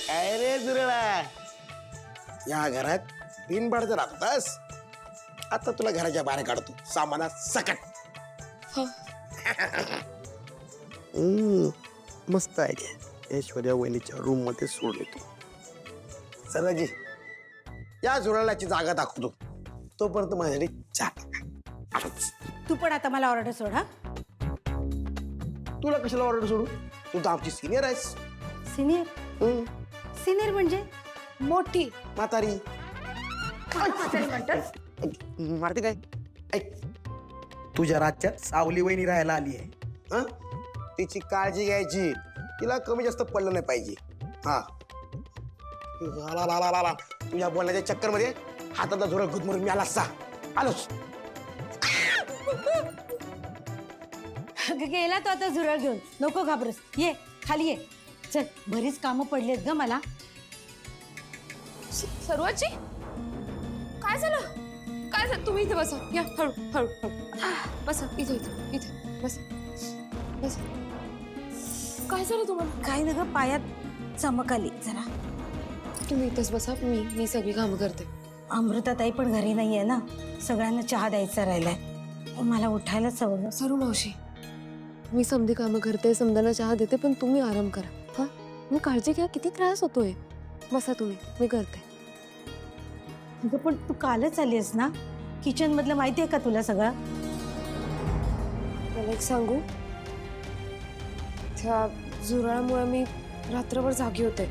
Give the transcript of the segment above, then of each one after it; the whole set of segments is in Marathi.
काय रे जुरळा, या घरात बिनबडत राहतोस. आता तुला घराच्या बाहेर काढतो सामानात सकट. मस्त आयडिया. ऐश्वर्या वहिनीच्या रूम मध्ये सोड देतो. सरजी, या जुरळाची जागा दाखवतो. तोपर्यंत माझ्यासाठी चहा. तू पण आता मला ऑर्डर सोड. हा, तुला कशाला ऑर्डर सोडू? तू तर आमची सिनियर आहेस. सिनियर? सिनियर म्हणजे मोठी म्हातारी. म्हणतात. मारते काय? ऐक, तुझ्या राज्यात सावली वहिनी राहायला आली आहे. हं? तिची काळजी घ्यायची. तिला कमी जास्त पडलं नाही पाहिजे. हा, ला ला ला ला ला. तुझ्या बोलण्याच्या चक्कर मध्ये हातातला झोरा गुदमरून मी आला सा आलोच. गेला तो आता झुरळ घेऊन. नको घाबरस, ये खाली ये. चल, बरीच कामं पडलेत ग मला. सर्वाची काय झालं? काय झालं? तुम्ही इथे बसा. या, हळू हळू हळू बसा. इथे इथे इथे बस बस. काय झालं तुम्हाला? काय ना ग, पायात चमक आली जरा. तुम्ही इथेच बसा. मी सगळी कामं करते. अमृताताई पण घरी नाहीये ना. सगळ्यांना चहा द्यायचा राहिलाय. मला उठायला सवय. सरू मावशी, मी समधी कामं करते, समजांना चहा देते, पण तुम्ही आराम करा. हा, मी काळजी घ्या. किती त्रास होतोय. बसा तुम्ही, मी करते. अगं पण तू कालच आलीस ना. किचन मधलं माहितीये का तुला सगळं? मला एक सांगू, त्या झुरळामुळे मी रात्रभर जागी होते,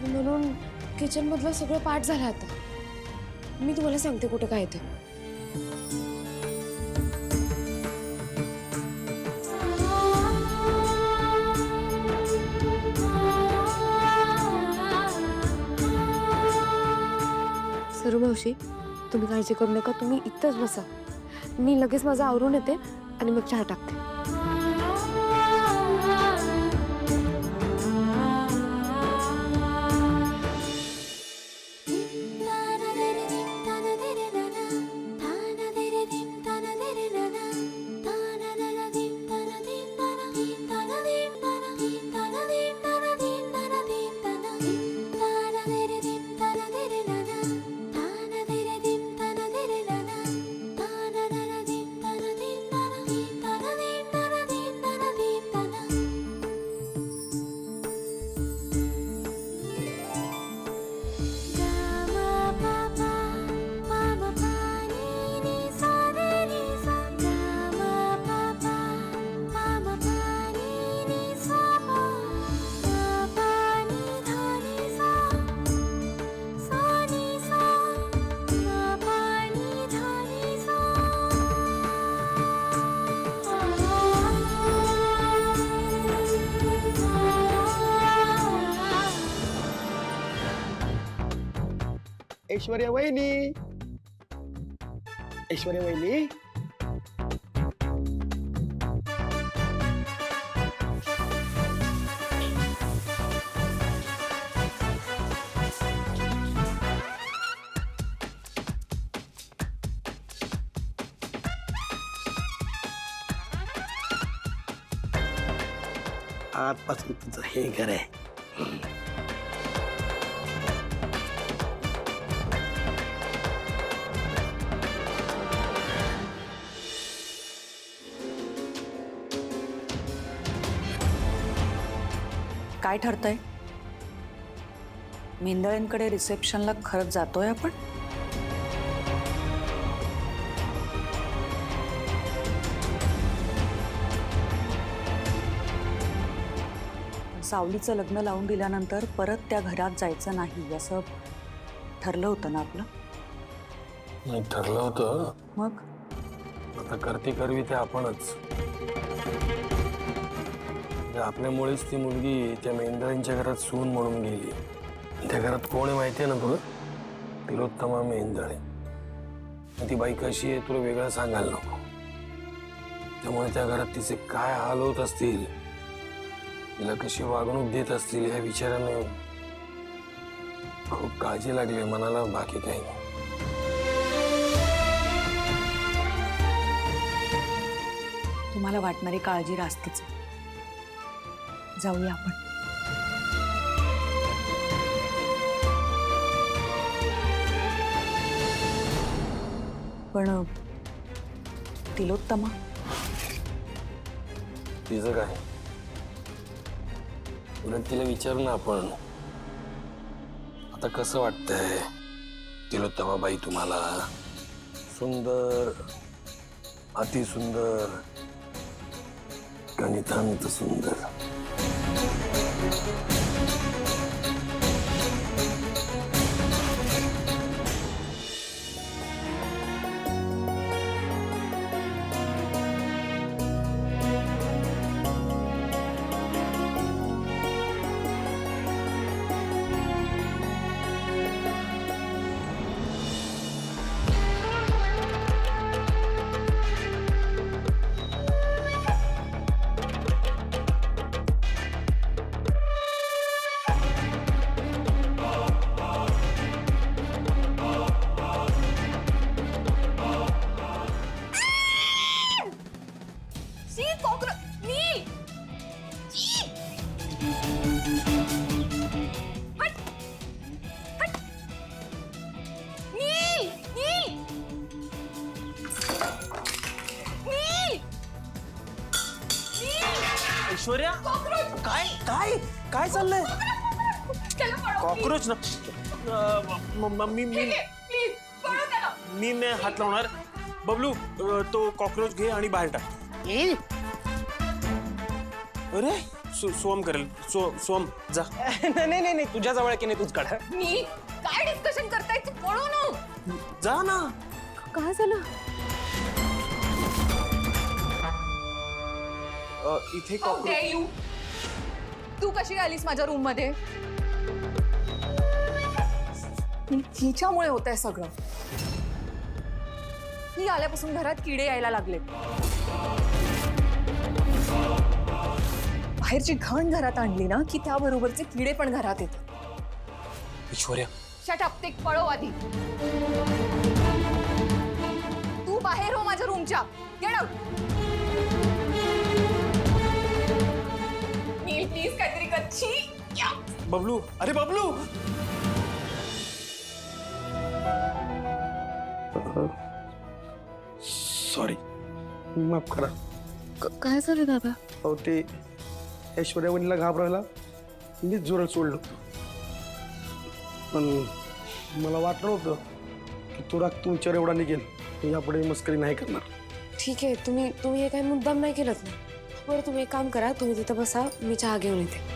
म्हणून किचन मधलं सगळं पाठ झालं. आता मी तुम्हाला सांगते कुठे काय ते. सरू मावशी, तुम्ही काळजी करू नका. तुम्ही इथंच बसा. मी लगेच माझं आवरून येते आणि मग चहा टाकते. ऐश्वर्या वहिनी, ऐश्वर्या वहिनी. आजपासून तुझं हे घर आहे. काय ठरतंय? मेंदळेंकडे रिसेप्शनला खरंच जातोय आपण? सावलीचं लग्न लावून दिल्यानंतर परत त्या घरात जायचं नाही असं ठरलं होतं ना आपलं? नाही ठरलं होतं. मग आता करते करवी ते आपणच. आपल्यामुळेच ती मुलगी त्या मेंढरांच्या घरात सून म्हणून गेली. त्या घरात कोण आहे माहिती आहे ना तुला? तिलोत्तमा मेंढळे. ती बाई कशी आहे तुला वेगळं सांगायला नको. त्यामुळे त्या घरात तिचे काय हाल होत असतील, तिला कशी वागणूक देत असतील या विचाराने खूप काळजी लागली मनाला. बाकी काही नाही. तुम्हाला वाटणारी काळजी रास्तीच. जाऊया आपण. पण तिलोत्तमा तिचं काय? उलट तिला विचारू ना आपण, आता कसं वाटतंय तिलोत्तमा बाई तुम्हाला? सुंदर, अतिसुंदर, गणितांत सुंदर. शी कॉकरोच नील. शी. हट. हट. नील. नील. नील. नील. ऐश्वर्या कॉकरोच. काय काय काय चाललंय? त्याला पळव. कॉक्रोच ना मी मी प्लीज पळव त्याला. मी नाही हात लावणार. बबलू तो कॉक्रोच घे आणि बाहेर टाक. अरे सोम करेल. सोम जा. नाही नाही नाही तुझ्या जवळ की नाही तूच काढ. नील काय डिस्कशन करताय तू? पळव ना. जा ना. काय झालं? इथे How dare you? तू कशी आलीस माझ्या रूम मध्ये? हिच्यामुळे होत आहे सगळं. ही आल्यापासून घरात किडे यायला लागले. बाहेरची घाण घरात आणली ना की त्याबरोबरचे किडे पण घरात येतात. Aishwarya shut up. ते पळव आधी. तू बाहेर हो माझ्या रूमच्या. Get out. नील प्लीज काहीतरी कच्ची. बबलू. अरे बबलू. सॉरी, माफ करा. काय झालं दादा? अहो ते ऐश्वर्या वहिनीला घाबरायला मीच जोरात सोडलं होतं, पण मला वाटलं होतं की तो राग तुमच्यावर एवढा निघेल. यापुढे मस्करी नाही करणार. ठीक आहे, तुम्ही हे काही मुद्दाम नाही केलं ना. बरं तुम्ही एक काम करा, तुम्ही तिथं बसा, मी चहा घेऊन येते.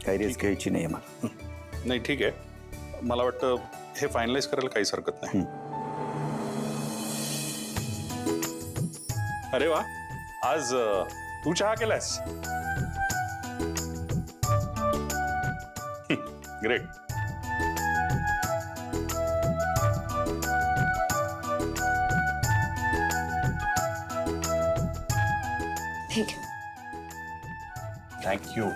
काही रिस्क घ्यायची नाही मला. नाही ठीक आहे, मला वाटतं हे फायनलाइज करायला काहीच हरकत नाही. अरे वा, आज तू चहा केलायस. ग्रेट. ठीक आहे. थँक्यू.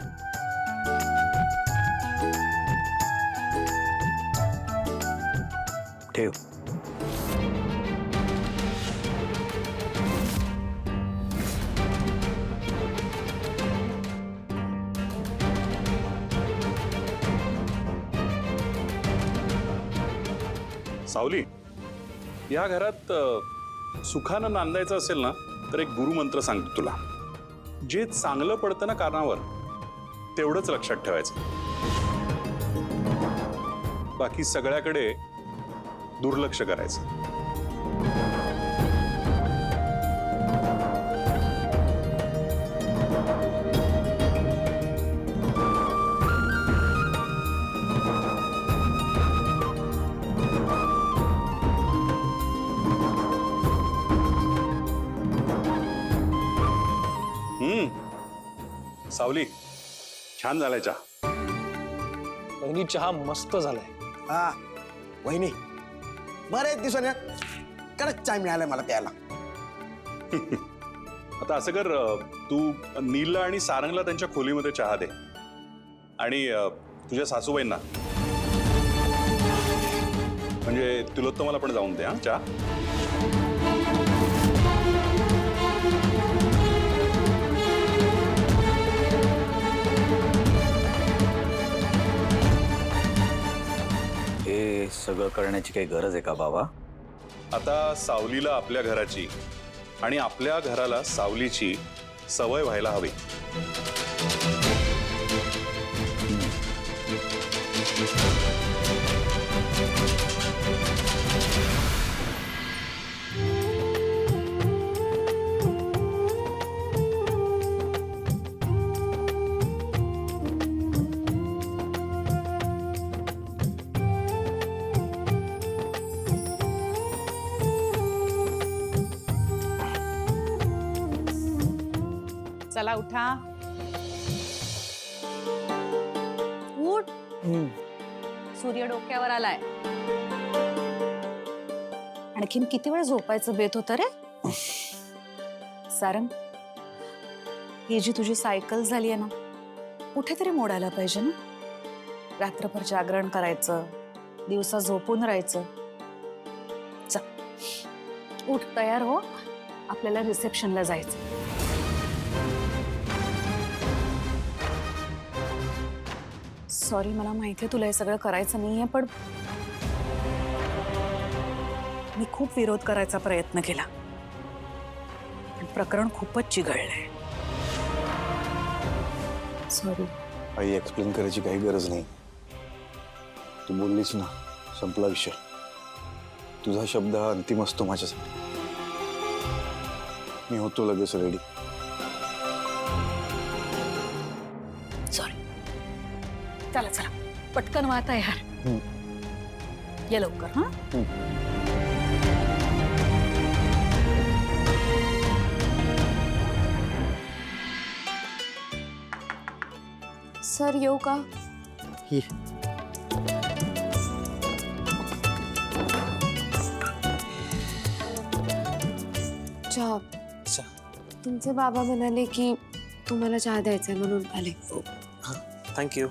ठेव. सावली, या घरात सुखानं नांदायचं असेल ना तर एक गुरुमंत्र सांगतो तुला. जे चांगलं पडतं ना कारणावर तेवढंच लक्षात ठेवायचं. बाकी सगळ्याकडे दुर्लक्ष करायचं. सावली, छान झालाय चहा. वहिनी चहा मस्त झालाय. हा वहिनी, बरेच दिवसाने कडक चाय मिळालाय मला प्यायला. आता असं कर, तू नीलला आणि सारंगला त्यांच्या खोलीमध्ये चहा दे आणि तुझ्या सासूबाईंना म्हणजे तिलोत्तमाला पण जाऊन दे हा चहा. हे सगळं करण्याची काही गरज आहे का बाबा? आता सावलीला आपल्या घराची आणि आपल्या घराला सावलीची सवय व्हायला हवी. चला उठा. उठ. सूर्य डोक्यावर आलाय. आणखीन किती वेळ झोपायचं बेत होतं रे? सारंग, ही जी तुझी सायकल झाली आहे ना, कुठेतरी मोडायला पाहिजे ना. रात्रभर जागरण करायचं, दिवसा झोपून राहायचं. चल उठ, तयार हो, आपल्याला रिसेप्शनला जायचं. सॉरी, मला माहितीये तुला हे सगळं करायचं नाहीये, पण मी खूप विरोध करायचा प्रयत्न केला, पण प्रकरण खूपच चिघळलंय. सॉरी. आई, एक्सप्लेन करायची काही गरज नाही. तू बोललीस ना, संपला विषय. तुझा शब्द हा अंतिम असतो माझ्यासाठी. मी होतो लगेच रेडी. सॉरी. चला चला, पटकन वाहता यार. ये लवकर. हा, सर येऊ का? चहा. तुमचे बाबा म्हणाले की तुम्हाला चहा द्यायचा आहे म्हणून आले. थँक्यू.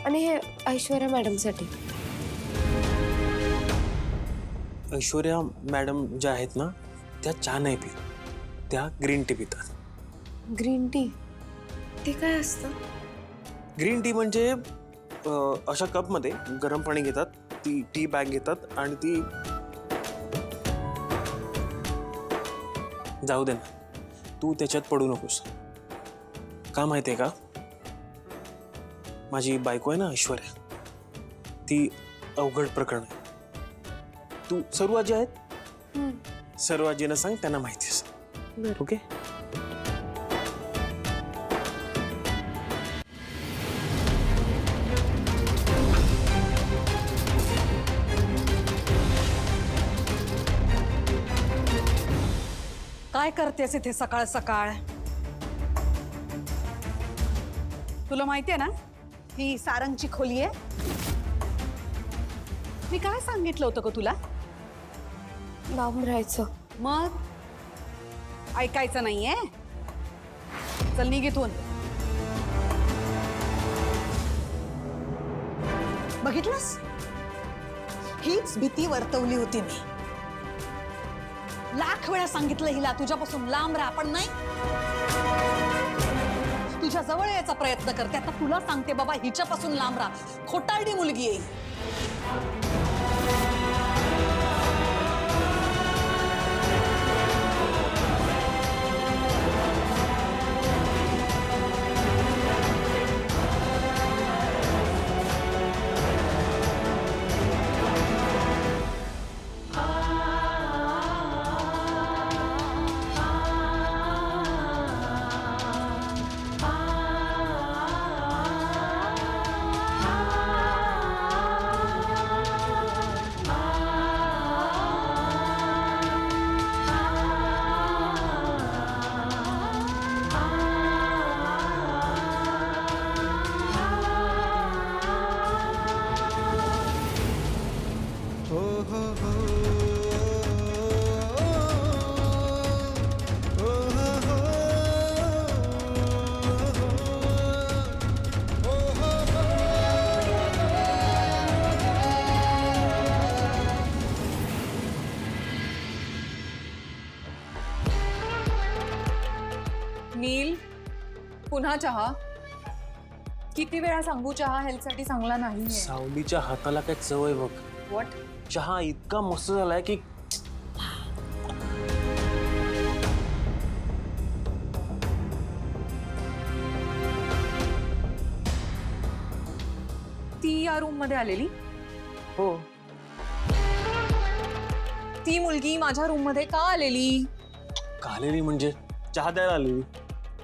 आणि हे ऐश्वर्या मॅडमसाठी. ऐश्वर्या मॅडम ज्या आहेत ना, त्या चहा नाही पित, त्या ग्रीन टी पितात. ग्रीन टी ते काय असतं? ग्रीन टी म्हणजे अशा कपमध्ये गरम पाणी घेतात, ती टी बॅग घेतात आणि ती जाऊ दे ना, तू त्याच्यात पडू नकोस. का माहितीये का, माझी बायको आहे ना ऐश्वर्या, ती अवघड प्रकरण आहे. तू सर्व आजी आहेत, सर्व आजींना सांग, त्यांना माहिती असेल. ओके. काय करतेस इथे सकाळ सकाळ? तुला माहितीये ना, ही सारंगची खोली आहे. मी काय सांगितलं होतं का तुला? लांब राहायचं. मग ऐकायचं नाहीये. चल निघ इथून. बघितलंस, हीच भीती वर्तवली होती मी. लाख वेळा सांगितलं हिला तुझ्यापासून लांब राहा, पण नाही. तुझ्या जवळ यायचा प्रयत्न करते. आता तुला सांगते बाबा, हिच्यापासून लांब राहा. खोटारडी मुलगी आहे. पुन्हा चहा? किती वेळा सांगू चहा हेल्थसाठी चांगला नाहीये. सावलीच्या हाताला काय चव आहे बघ. व्हॉट? चहा इतका मस्त झालाय की ती या रूम मध्ये आलेली? हो. ती मुलगी माझ्या रूम मध्ये का आलेली? कालेली म्हणजे चहा द्यायला आलेली.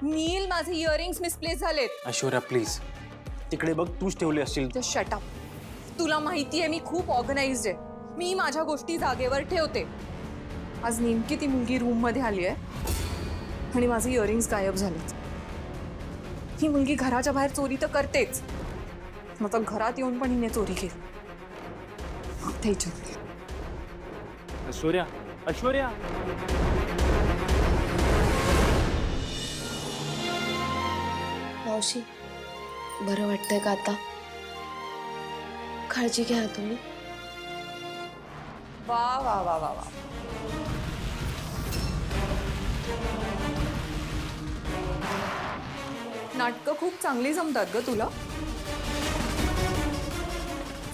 नील, माझे इयरिंग्स मिसप्लेस झालेत. ऐश्वर्या प्लीज, तिकडे बघ, तूच ठेवले असतील. Just shut up. तुला माहितीये मी खूप ऑर्गनाइज्ड आहे. मी माझ्या गोष्टी जागेवर ठेवते. आज नेमकी ती मुलगी रूम मध्ये आली आहे आणि माझे इयरिंग्स गायब झालेत. ही मुलगी घराच्या बाहेर चोरी तर करतेच, आता घरात येऊन पण हिने चोरी केली. ते विचारते. ऐश्वर्या, ऐश्वर्या. मावशी, बरं वाटतंय का आता? काळजी घ्या तुम्ही. वा वा वा वा वा. नाटकं खूप चांगली जमतात ग तुला.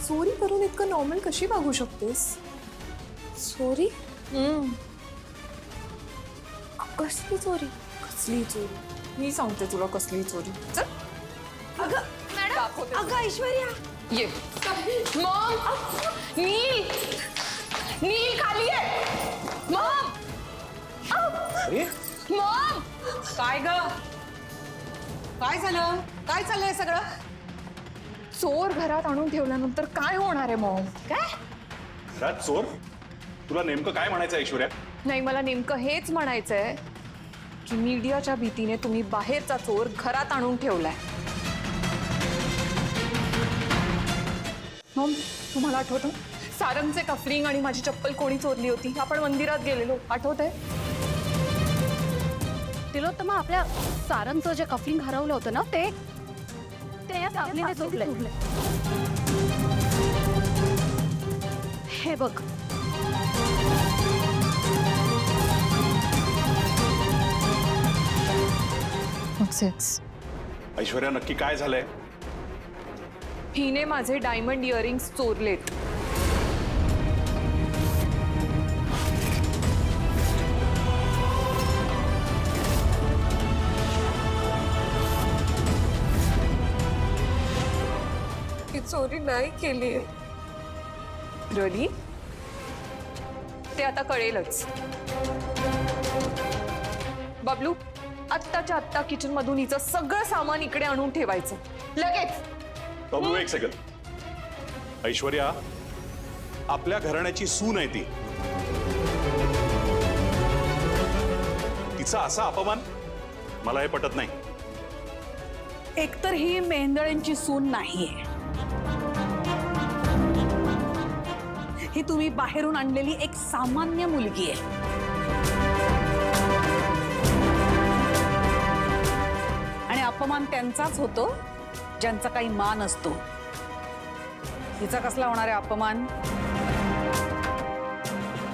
चोरी करून इतकं नॉर्मल कशी वागू शकतेस? चोरी? कसली चोरी? कसली चोरी? मी सांगते तुला कसली चोरी. चल. अगं मॅडम, अगं ऐश्वर्या ये. मॉम, नील, नील खाली आहे. Maugham, Maugham. काय ग? काय झालं? काय चाललंय सगळं? चोर घरात आणून ठेवल्यानंतर काय होणार आहे मॉम? काय? घरात चोर? तुला नेमकं काय म्हणायचं ऐश्वर्या? नाही, मला नेमकं हेच म्हणायचंय की मीडियाच्या भीतीने तुम्ही बाहेरचा चोर घरात आणून ठेवलाय. मॉम, तुम्हाला आठवतं सारंगचे कफलिंग आणि माझी चप्पल कोणी चोरली होती? आपण मंदिरात गेलेलो, आठवतंय? तिलोत्तमा, आपल्या सारंगचं जे कफलिंग हरवलं होतं ना, ते या कफलिंगने चोरलंय. हे बघ. ऐश्वर्या, नक्की काय झालंय? हिने माझे डायमंड इयरिंग्स चोरलेत. ही चोरी नाही केली. रली, ते आता कळेलच. बबलू, आत्ताच्या आत्ता किचन मधून हिचं सगळं सामान इकडे आणून ठेवायचं लगेच. बबलू, एक सेकंद. ऐश्वर्या आपल्या घराण्याची सून आहे ती. तिचा असा अपमान मला हे पटत नाही. एकतर ही मेंदळ्यांची सून नाहीये, ही तुम्ही बाहेरून आणलेली एक सामान्य मुलगी आहे. आणि अपमान त्यांचाच होतो ज्यांचा काही मान असतो. हिचा कसला होणार आहे अपमान?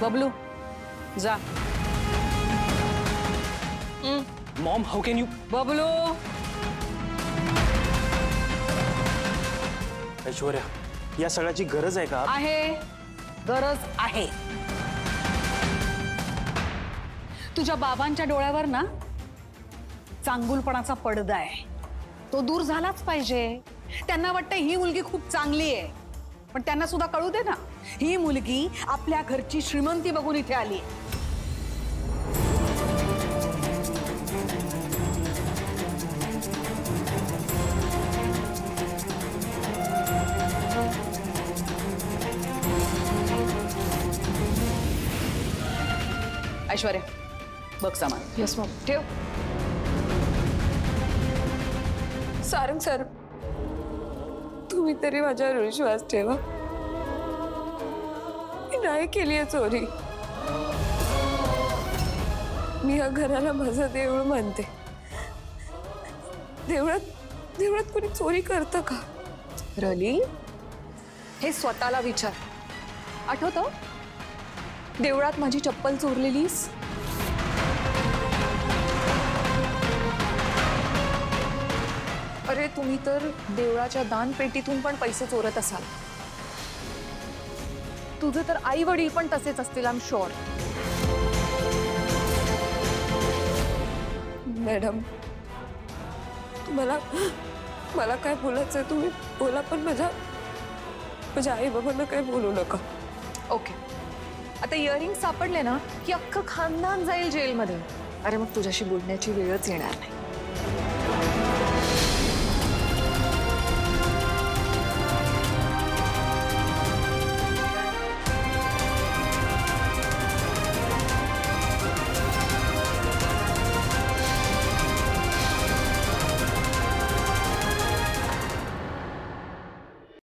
बबलू, जा. Maugham, how can you? Bablu. Aishwarya, या सगळ्याची गरज आहे का? आहे, गरज आहे. तुझ्या बाबांच्या डोळ्यावर ना चांगुलपणाचा पडदा आहे, तो दूर झालाच पाहिजे. त्यांना वाटतं ही मुलगी खूप चांगली आहे, पण त्यांना सुद्धा कळू दे ना, ही मुलगी आपल्या घरची श्रीमंती बघून इथे आली. ऐश्वर्या, बघ सामान. येस मॉम, ठेव. सारंग सर, तुम्ही तरी माझ्यावर विश्वास ठेवा. मी नाही केली आहे चोरी. मी या घराला माझं देऊळ मानते. देवळात कोणी चोरी करतं का? रली, हे स्वतःला विचार. आठवतं देवळात माझी चप्पल चोरलेलीस? अरे तुम्ही तर देवळाच्या दानपेटीतून पण पैसे चोरत असाल. तुझे तर आई वडील पण तसेच असतील, आय एम शुअर. मॅडम, मला काय बोलायचं तुम्ही बोला, पण माझ्या आई बाबांना काय बोलू नका. ओके, आता इयरिंग सापडले ना की अख्खं खानदान जाईल जेलमध्ये. अरे मग तुझ्याशी बोलण्याची वेळच येणार नाही.